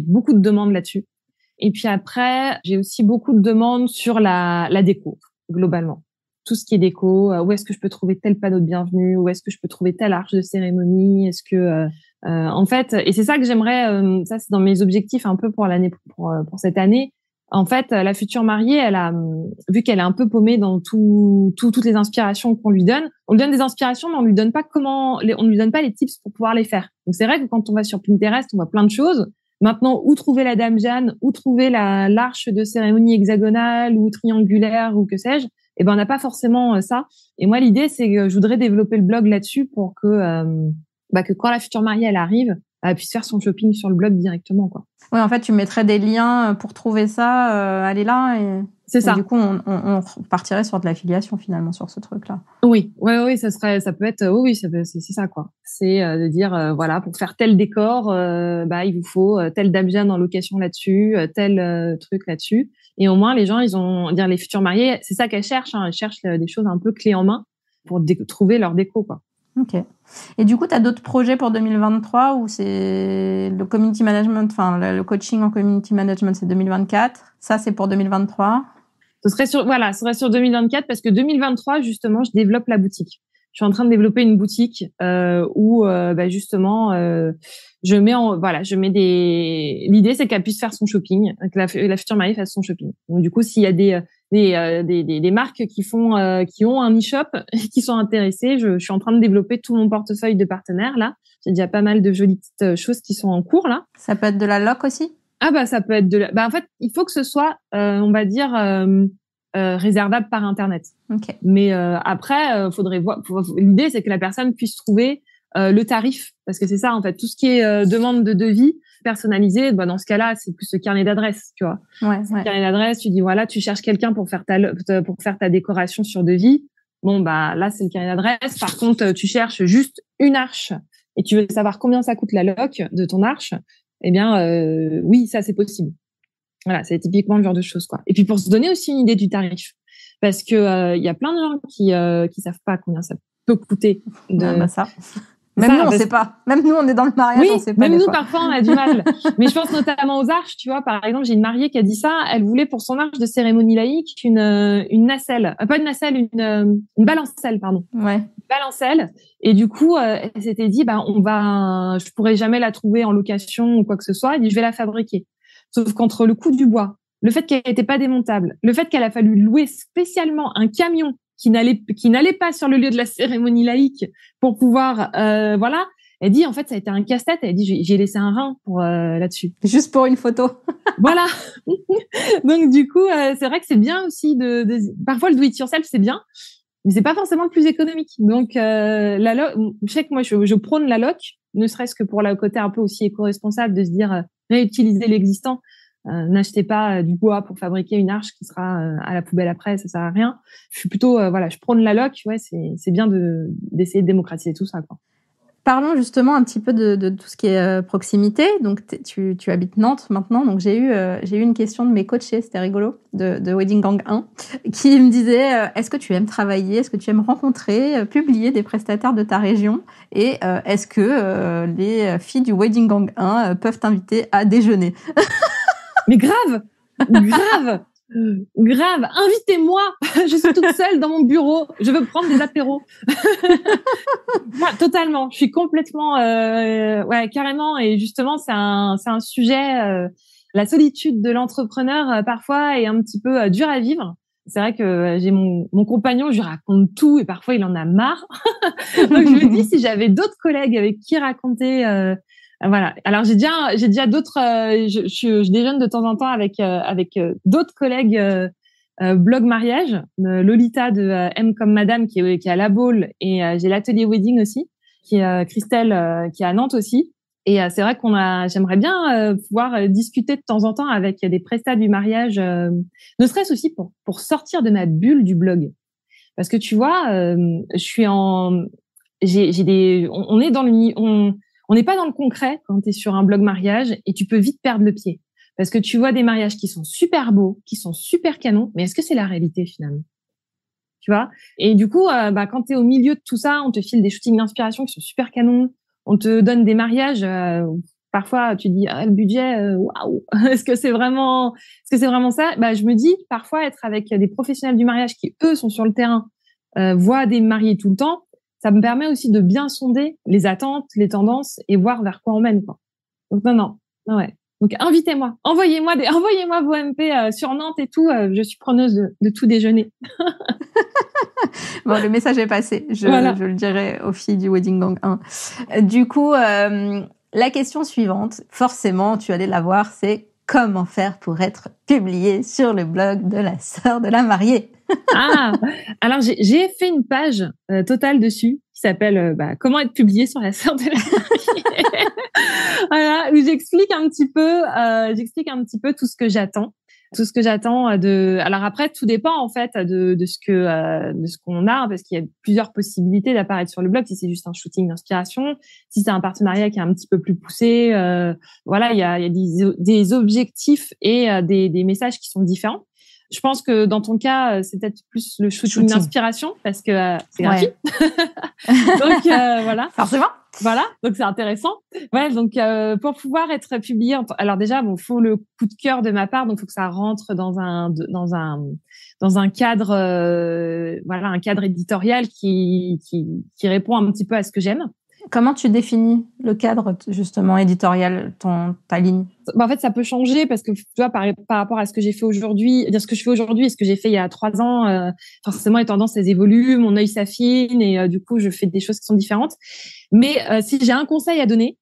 beaucoup de demandes là-dessus. Et puis après, j'ai aussi beaucoup de demandes sur la déco globalement. Tout ce qui est déco, où est-ce que je peux trouver tel panneau de bienvenue, où est-ce que je peux trouver telle arche de cérémonie, est-ce que en fait, et c'est ça que j'aimerais, ça c'est dans mes objectifs un peu pour l'année pour cette année. En fait, la future mariée, elle a vu qu'elle est un peu paumée dans toutes les inspirations qu'on lui donne. On lui donne des inspirations, mais on lui donne pas on lui donne pas les tips pour pouvoir les faire. Donc c'est vrai que quand on va sur Pinterest, on voit plein de choses. Maintenant, où trouver la Dame Jeanne, où trouver l'arche de cérémonie hexagonale ou triangulaire ou que sais-je, eh ben on n'a pas forcément ça. Et moi, l'idée, c'est que je voudrais développer le blog là-dessus pour que quand la future mariée elle arrive, elle puisse faire son shopping sur le blog directement, quoi. Oui, en fait, tu mettrais des liens pour trouver ça, elle est là et c'est ça. Et du coup, on partirait sur de l'affiliation finalement sur ce truc-là. Oui, ça peut être, c'est ça, quoi. C'est de dire, voilà, pour faire tel décor, bah il vous faut telle Dame Jeanne en location là-dessus, tel truc là-dessus. Et au moins, les gens, les futurs mariés, c'est ça qu'elles cherchent. Elles cherchent des choses un peu clés en main pour trouver leur déco, quoi. Ok. Et du coup, tu as d'autres projets pour 2023 ou c'est le community management, enfin le coaching en community management, c'est 2024. Ça, c'est pour 2023. Ce serait sur 2024 parce que 2023, justement, je développe la boutique. Je suis en train de développer une boutique où justement l'idée c'est qu'elle puisse faire son shopping, que la future mariée fasse son shopping. Donc du coup, s'il y a des des marques qui ont un e-shop qui sont intéressées. Je suis en train de développer tout mon portefeuille de partenaires là. J'ai déjà pas mal de jolies petites choses qui sont en cours là. Ça peut être de la loc aussi? Ah bah ça peut être en fait, il faut que ce soit on va dire réservable par internet. Okay. Mais après faudrait voir, l'idée c'est que la personne puisse trouver le tarif, parce que c'est ça en fait, tout ce qui est demande de devis personnalisé, dans ce cas-là c'est plus le carnet d'adresse, tu vois. Le carnet d'adresse, tu dis voilà, tu cherches quelqu'un pour faire ta décoration sur devis. Bon bah là c'est le carnet d'adresse. Par contre tu cherches juste une arche et tu veux savoir combien ça coûte la loc de ton arche, eh bien oui, ça c'est possible. Voilà, c'est typiquement le genre de choses quoi. Et puis pour se donner aussi une idée du tarif, parce que y a plein de gens qui savent pas combien ça peut coûter ça. Même nous, on sait pas. Même nous, on est dans le mariage, on sait pas. Même nous, parfois, on a du mal. Mais je pense notamment aux arches, tu vois. Par exemple, j'ai une mariée qui a dit ça. Elle voulait pour son arche de cérémonie laïque une nacelle, pas une nacelle, une balancelle, pardon. Ouais. Une balancelle. Et du coup, elle s'était dit, je pourrais jamais la trouver en location ou quoi que ce soit. Elle dit, je vais la fabriquer. Sauf qu'entre le coût du bois, le fait qu'elle n'était pas démontable, le fait qu'elle a fallu louer spécialement un camion qui n'allait pas sur le lieu de la cérémonie laïque pour pouvoir voilà, elle dit en fait ça a été un casse-tête. Elle dit j'ai laissé un rein pour là-dessus, juste pour une photo. Voilà. Donc du coup c'est vrai que c'est bien aussi parfois le do it yourself c'est bien, mais c'est pas forcément le plus économique. Donc la loc, je sais que moi je prône la loc, ne serait-ce que pour le côté un peu aussi éco-responsable, de se dire réutiliser l'existant. N'achetez pas du bois pour fabriquer une arche qui sera à la poubelle après, ça sert à rien. Je suis plutôt je prône la loc, ouais, c'est bien d'essayer de démocratiser tout ça quoi. Parlons justement un petit peu de tout ce qui est proximité. Donc tu habites Nantes maintenant, donc j'ai eu une question de mes coachés, c'était rigolo, de Wedding Gang 1, qui me disait est-ce que tu aimes travailler, est-ce que tu aimes rencontrer, publier des prestataires de ta région, et est-ce que les filles du Wedding Gang 1 peuvent t'inviter à déjeuner? Mais grave, invitez-moi. Je suis toute seule dans mon bureau. Je veux prendre des apéros. Totalement. Je suis complètement, carrément. Et justement, c'est un sujet. La solitude de l'entrepreneur parfois est un petit peu dur à vivre. C'est vrai que j'ai mon compagnon, je lui raconte tout et parfois il en a marre. Donc je me dis si j'avais d'autres collègues avec qui raconter. Voilà. Alors j'ai déjà d'autres. Je déjeune de temps en temps avec d'autres collègues blog mariage. Lolita de M comme Madame qui est à La Baule, et j'ai l'atelier wedding aussi qui est Christelle qui est à Nantes aussi. Et c'est vrai j'aimerais bien pouvoir discuter de temps en temps avec des prestats du mariage, ne serait-ce aussi pour sortir de ma bulle du blog, parce que tu vois, je suis on est dans on n'est pas dans le concret quand tu es sur un blog mariage, et tu peux vite perdre le pied. Parce que tu vois des mariages qui sont super beaux, qui sont super canons, mais est-ce que c'est la réalité finalement? Tu vois? Et du coup, quand tu es au milieu de tout ça, on te file des shootings d'inspiration qui sont super canons, on te donne des mariages, parfois tu dis le budget, waouh, est-ce que c'est vraiment ça? Je me dis parfois être avec des professionnels du mariage qui eux sont sur le terrain, voient des mariés tout le temps. Ça me permet aussi de bien sonder les attentes, les tendances et voir vers quoi on mène, quoi. Donc non, ouais. Donc invitez-moi, envoyez-moi vos MP sur Nantes et tout. Je suis preneuse de tout déjeuner. Bon, le message est passé. Je le dirai aux filles du Wedding Gang 1. Du coup, la question suivante, forcément, tu allais la voir, c'est comment faire pour être publié sur le blog de la sœur de la mariée? Alors j'ai fait une page totale dessus qui s'appelle comment être publié sur la sœur de la mariée. Voilà, où j'explique un petit peu tout ce que j'attends. Alors après, tout dépend en fait de ce qu'on a, parce qu'il y a plusieurs possibilités d'apparaître sur le blog. Si c'est juste un shooting d'inspiration, si c'est un partenariat qui est un petit peu plus poussé, il y a des objectifs et des messages qui sont différents. Je pense que dans ton cas, c'est peut-être plus le shooting d'inspiration parce que c'est gratuit. Donc voilà. Forcément. Voilà, donc c'est intéressant. Ouais, donc pour pouvoir être publié, alors déjà faut le coup de cœur de ma part, donc faut que ça rentre dans un cadre, un cadre éditorial qui répond un petit peu à ce que j'aime. Comment tu définis le cadre, justement, éditorial, ta ligne? En fait, ça peut changer parce que, tu vois, par rapport à ce que j'ai fait aujourd'hui, ce que je fais aujourd'hui et ce que j'ai fait il y a 3 ans, forcément, les tendances, elles évoluent, mon œil s'affine et du coup, je fais des choses qui sont différentes. Mais si j'ai un conseil à donner,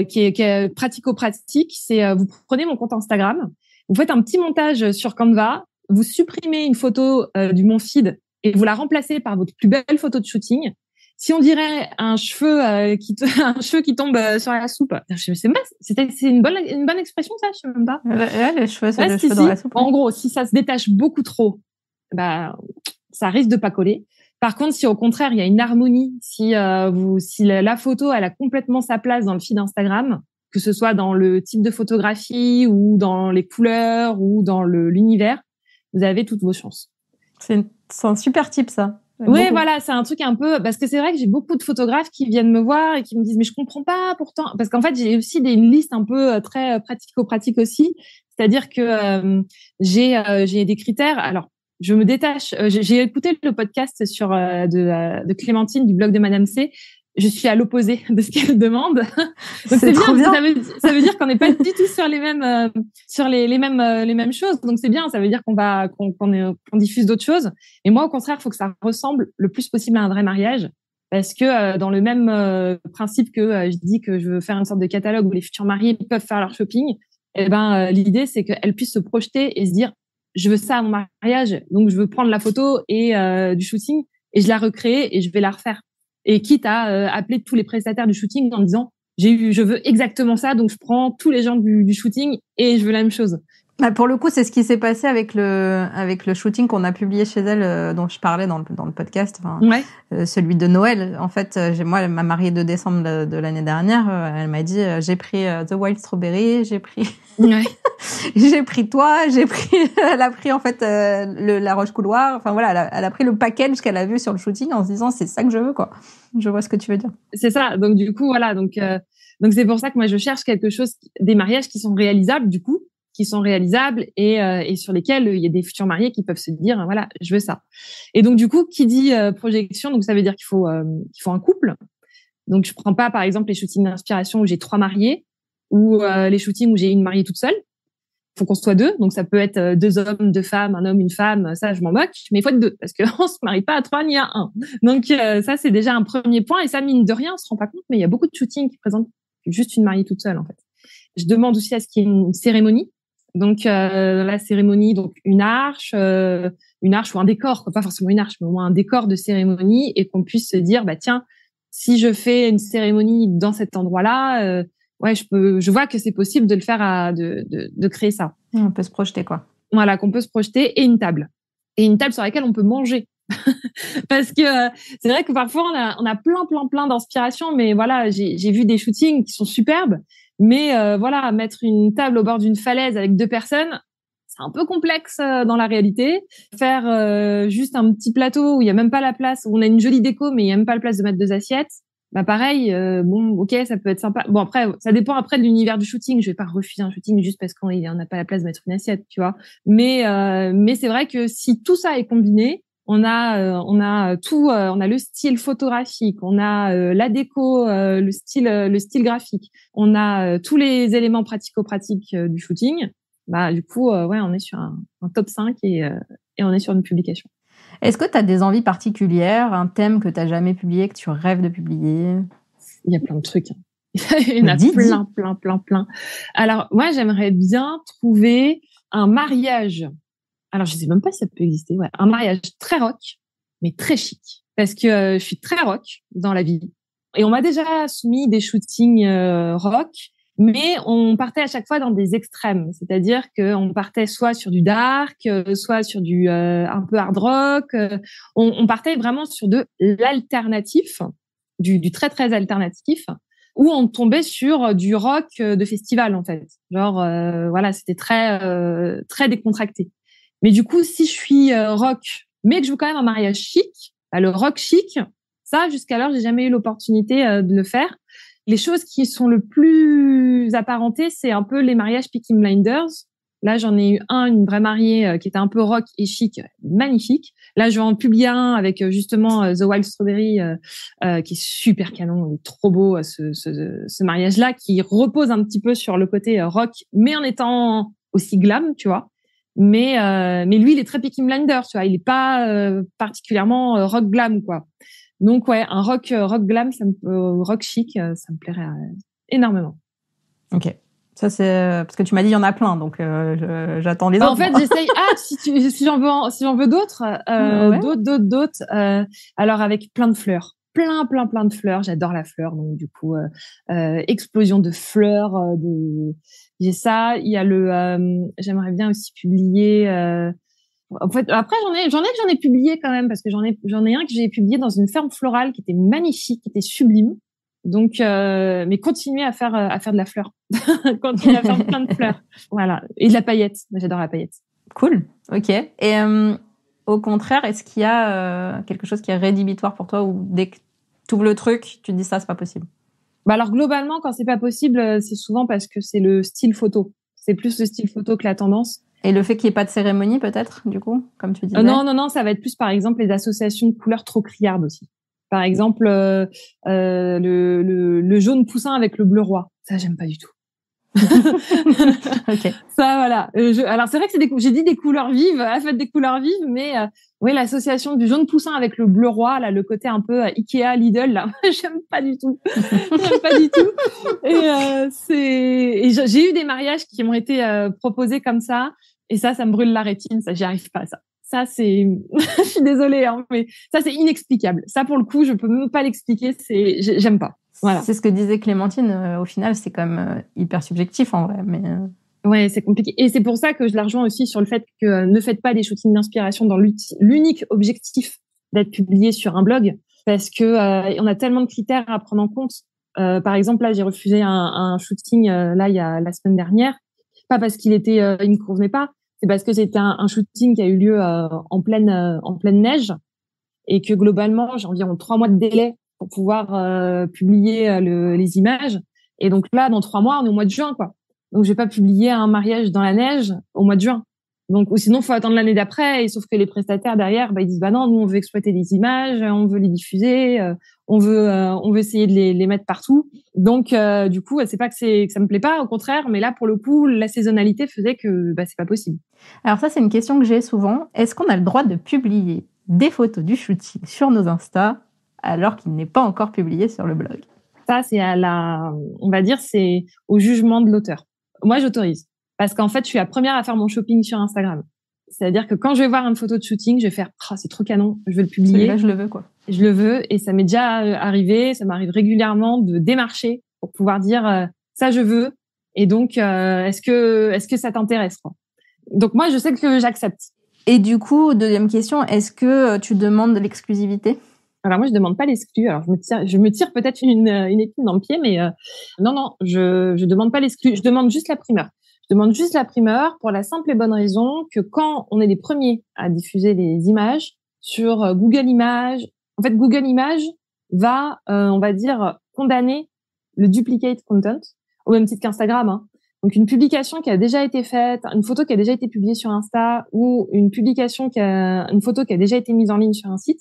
qui est pratico-pratique, c'est vous prenez mon compte Instagram, vous faites un petit montage sur Canva, vous supprimez une photo du mon feed et vous la remplacez par votre plus belle photo de shooting. Si on dirait un cheveu un cheveu qui tombe sur la soupe, je sais pas, c'est une bonne expression ça, je sais même pas. Ouais, les cheveux, c'est Ouais, le cheveu dans la soupe. En gros, si ça se détache beaucoup trop, bah ça risque de pas coller. Par contre, si au contraire il y a une harmonie, si la photo elle a complètement sa place dans le feed Instagram, que ce soit dans le type de photographie ou dans les couleurs ou dans l'univers, vous avez toutes vos chances. C'est un super tip ça. Oui, voilà, c'est un truc un peu parce que c'est vrai que j'ai beaucoup de photographes qui viennent me voir et qui me disent mais je comprends pas pourtant parce qu'en fait j'ai aussi une liste un peu très pratico-pratique aussi, c'est-à-dire que j'ai des critères. Alors je me détache. J'ai écouté le podcast de Clémentine du blog de Madame C. Je suis à l'opposé de ce qu'elle demande. Donc c'est bien. Ça veut dire qu'on n'est pas du tout sur les mêmes choses. Donc c'est bien. Ça veut dire qu'on diffuse d'autres choses. Et moi, au contraire, il faut que ça ressemble le plus possible à un vrai mariage. Parce que dans le même principe que je dis que je veux faire une sorte de catalogue où les futurs mariés peuvent faire leur shopping, l'idée c'est qu'elles puissent se projeter et se dire je veux ça à mon mariage. Donc je veux prendre la photo et du shooting et je la recrée et je vais la refaire. Et quitte à appeler tous les prestataires du shooting en disant je veux exactement ça, donc je prends tous les gens du shooting et je veux la même chose. Pour le coup, c'est ce qui s'est passé avec le shooting qu'on a publié chez elle, dont je parlais dans le podcast, celui de Noël. En fait, moi, ma mariée de décembre de l'année dernière, elle m'a dit j'ai pris The Wild Strawberry, j'ai pris j'ai pris toi, elle a pris en fait la roche couloir. Enfin voilà, elle a pris le package qu'elle a vu sur le shooting en se disant c'est ça que je veux quoi. Je vois ce que tu veux dire. C'est ça. Donc du coup voilà, donc c'est pour ça que moi je cherche quelque chose, des mariages qui sont réalisables du coup. Qui sont réalisables et sur lesquels il y a des futurs mariés qui peuvent se dire voilà je veux ça. Et donc du coup qui dit projection, donc ça veut dire qu'il faut un couple. Donc je prends pas par exemple les shootings d'inspiration où j'ai 3 mariés ou les shootings où j'ai une mariée toute seule. Il faut qu'on soit 2, donc ça peut être 2 hommes, 2 femmes, un homme, une femme, ça je m'en moque, mais il faut être 2 parce que on se marie pas à 3 ni à 1. Donc ça c'est déjà un premier point et ça mine de rien on se rend pas compte, mais il y a beaucoup de shootings qui présentent juste une mariée toute seule en fait. Je demande aussi à ce qu'il y ait une cérémonie. Donc la cérémonie, donc une arche ou un décor, quoi, pas forcément une arche, mais au moins un décor de cérémonie et qu'on puisse se dire bah tiens, si je fais une cérémonie dans cet endroit-là, je vois que c'est possible de le faire, de créer ça. On peut se projeter quoi. Voilà, qu'on peut se projeter et une table sur laquelle on peut manger. Parce que c'est vrai que parfois on a plein d'inspiration, mais voilà, j'ai vu des shootings qui sont superbes. Mais voilà, mettre une table au bord d'une falaise avec 2 personnes, c'est un peu complexe dans la réalité. Faire juste un petit plateau où il y a même pas la place, où on a une jolie déco mais il y a même pas la place de mettre 2 assiettes, bah pareil. Bon, ok, ça peut être sympa. Bon après, ça dépend après de l'univers du shooting. Je vais pas refuser un shooting juste parce qu'on n'a pas la place de mettre une assiette, tu vois. Mais c'est vrai que si tout ça est combiné, on a tout, on a le style photographique, on a la déco, le style graphique, on a tous les éléments pratico-pratiques du shooting. Bah du coup on est sur un top 5 et on est sur une publication. Est-ce que tu as des envies particulières, un thème que tu n'as jamais publié, que tu rêves de publier? Il y a plein de trucs. Il y en a plein. Alors moi j'aimerais bien trouver un mariage. Alors, je sais même pas si ça peut exister. Ouais, un mariage très rock, mais très chic. Parce que je suis très rock dans la vie. Et on m'a déjà soumis des shootings rock, mais on partait à chaque fois dans des extrêmes. C'est-à-dire qu'on partait soit sur du dark, soit sur du un peu hard rock. On partait vraiment sur de l'alternatif, du très, très alternatif, où on tombait sur du rock de festival, en fait. Genre, voilà, c'était très, très décontracté. Mais du coup, si je suis rock, mais que je veux quand même un mariage chic, bah, le rock chic, ça, jusqu'alors, j'ai jamais eu l'opportunité de le faire. Les choses qui sont le plus apparentées, c'est un peu les mariages Peaky Blinders, Là, j'en ai eu une vraie mariée qui était un peu rock et chic, magnifique. Là, je vais en publier un avec justement The Wild Strawberry, qui est super canon, il est trop beau ce mariage-là, qui repose un petit peu sur le côté rock, mais en étant aussi glam, tu vois. Mais lui, il est très Peaky Blinders, tu vois. Il est pas particulièrement rock glam, quoi. Donc ouais, un rock glam, rock chic, ça me plairait énormément. Ok. Ça, c'est parce que tu m'as dit il y en a plein, donc j'attends les autres. En fait, j'essaye. Si j'en veux d'autres, d'autres. Alors avec plein de fleurs, plein de fleurs. J'adore la fleur, donc du coup, explosion de fleurs. J'ai ça. Il y a j'aimerais bien aussi publier. En fait, après j'en ai publié quand même parce que j'en ai un que j'ai publié dans une ferme florale qui était magnifique, qui était sublime. Donc, mais continuez à faire de la fleur, continuez à faire plein de fleurs, voilà, et de la paillette. J'adore la paillette. Cool, ok. Et au contraire, est-ce qu'il y a quelque chose qui est rédhibitoire pour toi ou dès que tu ouvres le truc, tu te dis ça, c'est pas possible? Bah alors globalement, quand c'est pas possible, c'est souvent parce que c'est le style photo. C'est plus le style photo que la tendance. Et le fait qu'il n'y ait pas de cérémonie, peut-être, du coup, comme tu disais. Non, ça va être plus par exemple les associations de couleurs trop criardes aussi. Par exemple, le jaune poussin avec le bleu roi. Ça, j'aime pas du tout. Ok. Ça, voilà. Alors, c'est vrai que j'ai dit des couleurs vives, à fait des couleurs vives, mais oui, l'association du jaune poussin avec le bleu roi, là, le côté un peu Ikea, Lidl, là, j'aime pas du tout. J'aime pas du tout. Et j'ai eu des mariages qui m'ont été proposés comme ça, et ça me brûle la rétine. Ça, j'y arrive pas, ça. Ça, c'est, je suis désolée, hein, mais ça, c'est inexplicable. Ça, pour le coup, je peux même pas l'expliquer. J'aime pas. Voilà. C'est ce que disait Clémentine. Au final, c'est quand même hyper subjectif, en vrai. Mais ouais, c'est compliqué. Et c'est pour ça que je la rejoins aussi sur le fait que ne faites pas des shootings d'inspiration dans l'unique objectif d'être publié sur un blog, parce que on a tellement de critères à prendre en compte. Par exemple, là, j'ai refusé un shooting là il y a la semaine dernière, pas parce qu'il me convenait pas. C'est parce que c'était un shooting qui a eu lieu en pleine neige et que globalement, j'ai environ 3 mois de délai pour pouvoir publier les images. Et donc là, dans 3 mois, on est au mois de juin, quoi. Donc, je vais pas publier un mariage dans la neige au mois de juin. Donc, ou sinon, faut attendre l'année d'après. Et sauf que les prestataires derrière, ils disent, non, nous, on veut exploiter les images, on veut les diffuser, on veut essayer de les mettre partout. Donc, du coup, c'est pas que ça me plaît pas, au contraire. Mais là, pour le coup, la saisonnalité faisait que, c'est pas possible. Alors ça, c'est une question que j'ai souvent. Est-ce qu'on a le droit de publier des photos du shooting sur nos Insta alors qu'il n'est pas encore publié sur le blog? Ça, c'est on va dire, c'est au jugement de l'auteur. Moi, j'autorise. Parce qu'en fait, je suis la première à faire mon shopping sur Instagram. C'est-à-dire que quand je vais voir une photo de shooting, je vais faire, c'est trop canon, je vais le publier. Là, je le veux, quoi. Je le veux. Et ça m'est déjà arrivé, ça m'arrive régulièrement de démarcher pour pouvoir dire, ça, je veux. Et donc, est-ce que ça t'intéresse, quoi? Donc, moi, je sais que j'accepte. Et du coup, deuxième question, est-ce que tu demandes de l'exclusivité? Alors moi, je demande pas l'exclu. Alors je me tire peut-être une épine dans le pied, mais non, je demande pas l'exclu. Je demande juste la primeur. Je demande juste la primeur pour la simple et bonne raison que quand on est les premiers à diffuser les images sur Google Images, en fait Google Images va, on va dire, condamner le duplicate content au même titre qu'Instagram. Hein. Donc une publication qui a déjà été faite, une photo qui a déjà été publiée sur Insta ou une photo qui a déjà été mise en ligne sur un site.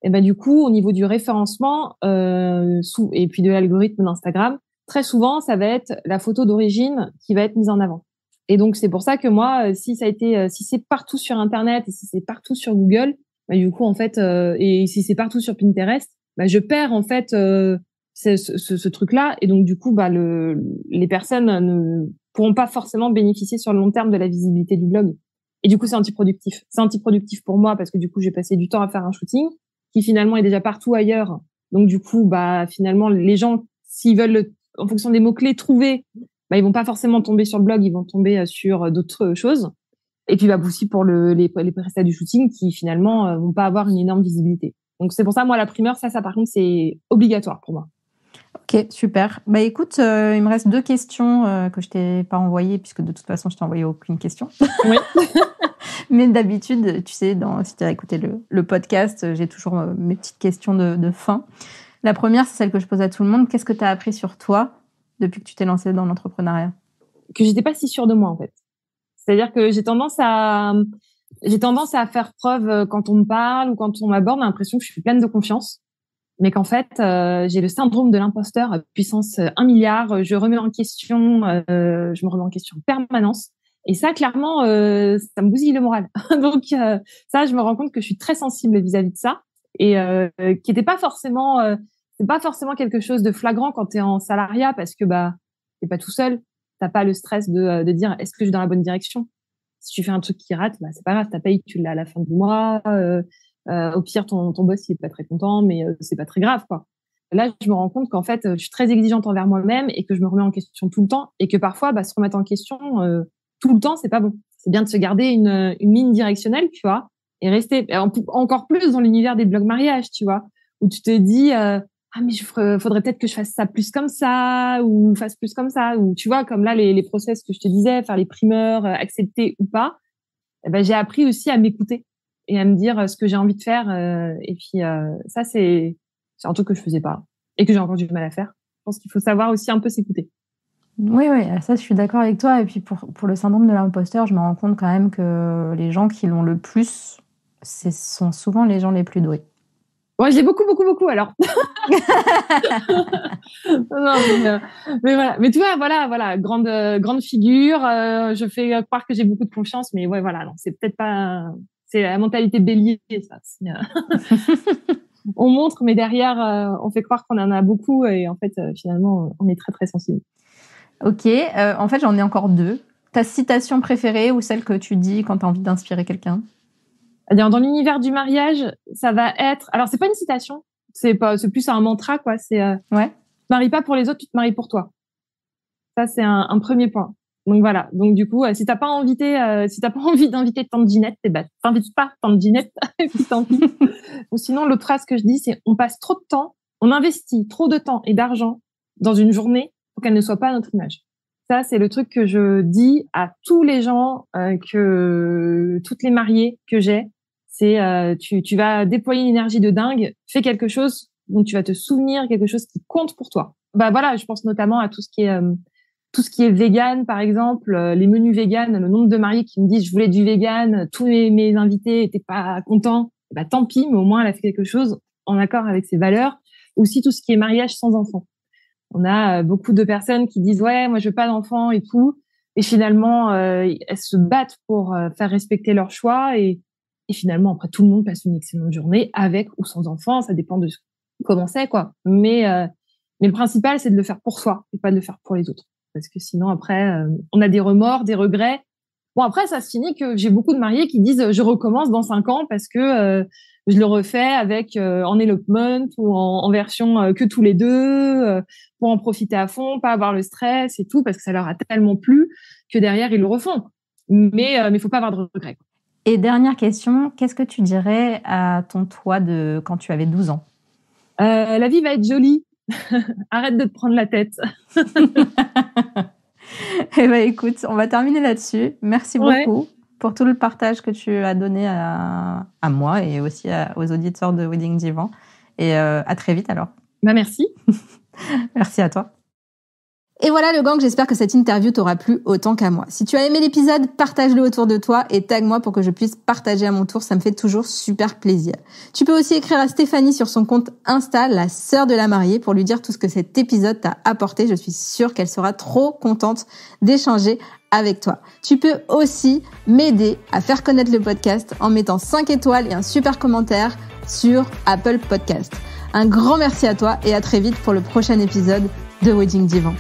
Et du coup, au niveau du référencement et puis de l'algorithme d'Instagram, très souvent, ça va être la photo d'origine qui va être mise en avant. Et donc, c'est pour ça que moi, si c'est partout sur Internet et si c'est partout sur Google, du coup, en fait, et si c'est partout sur Pinterest, je perds en fait ce truc-là. Et donc, du coup, les personnes ne pourront pas forcément bénéficier sur le long terme de la visibilité du blog. Et du coup, c'est antiproductif. C'est antiproductif pour moi parce que du coup, j'ai passé du temps à faire un shooting qui finalement est déjà partout ailleurs. Donc du coup, finalement, les gens, s'ils veulent, en fonction des mots-clés, trouver, ils vont pas forcément tomber sur le blog, ils vont tomber sur d'autres choses. Et puis aussi pour les prestataires du shooting qui finalement vont pas avoir une énorme visibilité. Donc c'est pour ça, moi, la primeur, ça par contre, c'est obligatoire pour moi. Ok, super. Écoute, il me reste 2 questions que je t'ai pas envoyées puisque de toute façon, je t'ai envoyé aucune question. Oui. Mais d'habitude, tu sais, si tu as écouté le podcast, j'ai toujours mes petites questions de fin. La première, c'est celle que je pose à tout le monde. Qu'est-ce que tu as appris sur toi depuis que tu t'es lancée dans l'entrepreneuriat? Que j'étais pas si sûre de moi, en fait. C'est-à-dire que j'ai tendance à faire preuve quand on me parle ou quand on m'aborde, j'ai l'impression que je suis pleine de confiance, mais qu'en fait, j'ai le syndrome de l'imposteur puissance 1 milliard. Je me remets en question en permanence. Et ça, clairement, ça me bousille le moral. Donc, ça, je me rends compte que je suis très sensible vis-à-vis de ça et qui n'était pas forcément, c'est pas forcément quelque chose de flagrant quand tu es en salariat parce que t'es pas tout seul. T'as pas le stress de dire est-ce que je suis dans la bonne direction. Si tu fais un truc qui rate, c'est pas grave, ta paye, tu l'as à la fin du mois. Au pire, ton boss, il est pas très content, mais c'est pas très grave, quoi. Là, je me rends compte qu'en fait, je suis très exigeante envers moi-même et que je me remets en question tout le temps et que parfois, se remettre en question tout le temps, c'est pas bon. C'est bien de se garder une ligne directionnelle, tu vois, et rester encore plus dans l'univers des blogs mariage, tu vois, où tu te dis mais faudrait peut-être que je fasse ça plus comme ça ou fasse plus comme ça, ou tu vois, comme là les process que je te disais, faire les primeurs, accepter ou pas. J'ai appris aussi à m'écouter et à me dire ce que j'ai envie de faire. Et puis ça, c'est un truc que je faisais pas et que j'ai encore du mal à faire. Je pense qu'il faut savoir aussi un peu s'écouter. Oui, ça, je suis d'accord avec toi. Et puis pour le syndrome de l'imposteur, je me rends compte quand même que les gens qui l'ont le plus, ce sont souvent les gens les plus doués. Ouais, j'ai beaucoup alors. Non, mais voilà. Mais tu vois, voilà, grande figure. Je fais croire que j'ai beaucoup de confiance, mais ouais, voilà, non, c'est peut-être pas. C'est la mentalité bélier, ça. On montre, mais derrière, on fait croire qu'on en a beaucoup, et en fait, finalement, on est très très sensible. Ok, en fait, j'en ai encore 2. Ta citation préférée ou celle que tu dis quand tu as envie d'inspirer quelqu'un? Dans l'univers du mariage, ça va être. Alors, c'est pas une citation, c'est plus un mantra, quoi. C'est ouais. Tu te maries pas pour les autres, tu te maries pour toi. Ça, c'est un premier point. Donc voilà. Donc du coup, si t'as pas envie d'inviter tante Ginette, t'invites pas tante Ginette, et puis tant pis. Ou sinon, l'autre phrase que je dis, c'est on passe trop de temps, on investit trop de temps et d'argent dans une journée pour qu'elle ne soit pas à notre image. Ça, c'est le truc que je dis à tous les gens, toutes les mariées que j'ai. C'est tu vas déployer une énergie de dingue, fais quelque chose dont tu vas te souvenir, quelque chose qui compte pour toi. Voilà, je pense notamment à tout ce qui est vegan, par exemple, les menus vegan, le nombre de mariés qui me disent je voulais du vegan, tous mes invités étaient pas contents. Tant pis, mais au moins elle a fait quelque chose en accord avec ses valeurs. Aussi tout ce qui est mariage sans enfants. On a beaucoup de personnes qui disent ouais, moi je veux pas d'enfants et tout, et finalement elles se battent pour faire respecter leur choix, et finalement après tout le monde passe une excellente journée avec ou sans enfants, ça dépend de comment c'est, quoi. Mais le principal, c'est de le faire pour soi et pas de le faire pour les autres, parce que sinon après on a des remords, des regrets. Bon, après ça se finit que j'ai beaucoup de mariés qui disent je recommence dans 5 ans parce que je le refais avec en elopement ou en version que tous les deux, pour en profiter à fond, pas avoir le stress et tout, parce que ça leur a tellement plu que derrière ils le refont. Mais faut pas avoir de regrets. Et dernière question, qu'est-ce que tu dirais à ton toi de quand tu avais 12 ans? La vie va être jolie. Arrête de te prendre la tête. Eh ben écoute, on va terminer là-dessus. Merci beaucoup pour tout le partage que tu as donné à moi et aussi aux auditeurs de Wedding Divan. Et à très vite alors. Merci. Merci à toi. Et voilà le gang, j'espère que cette interview t'aura plu autant qu'à moi. Si tu as aimé l'épisode, partage-le autour de toi et tag-moi pour que je puisse partager à mon tour, ça me fait toujours super plaisir. Tu peux aussi écrire à Stéphanie sur son compte Insta, la sœur de la mariée, pour lui dire tout ce que cet épisode t'a apporté. Je suis sûre qu'elle sera trop contente d'échanger avec toi. Tu peux aussi m'aider à faire connaître le podcast en mettant 5 étoiles et un super commentaire sur Apple Podcast. Un grand merci à toi et à très vite pour le prochain épisode de Wedding Divan.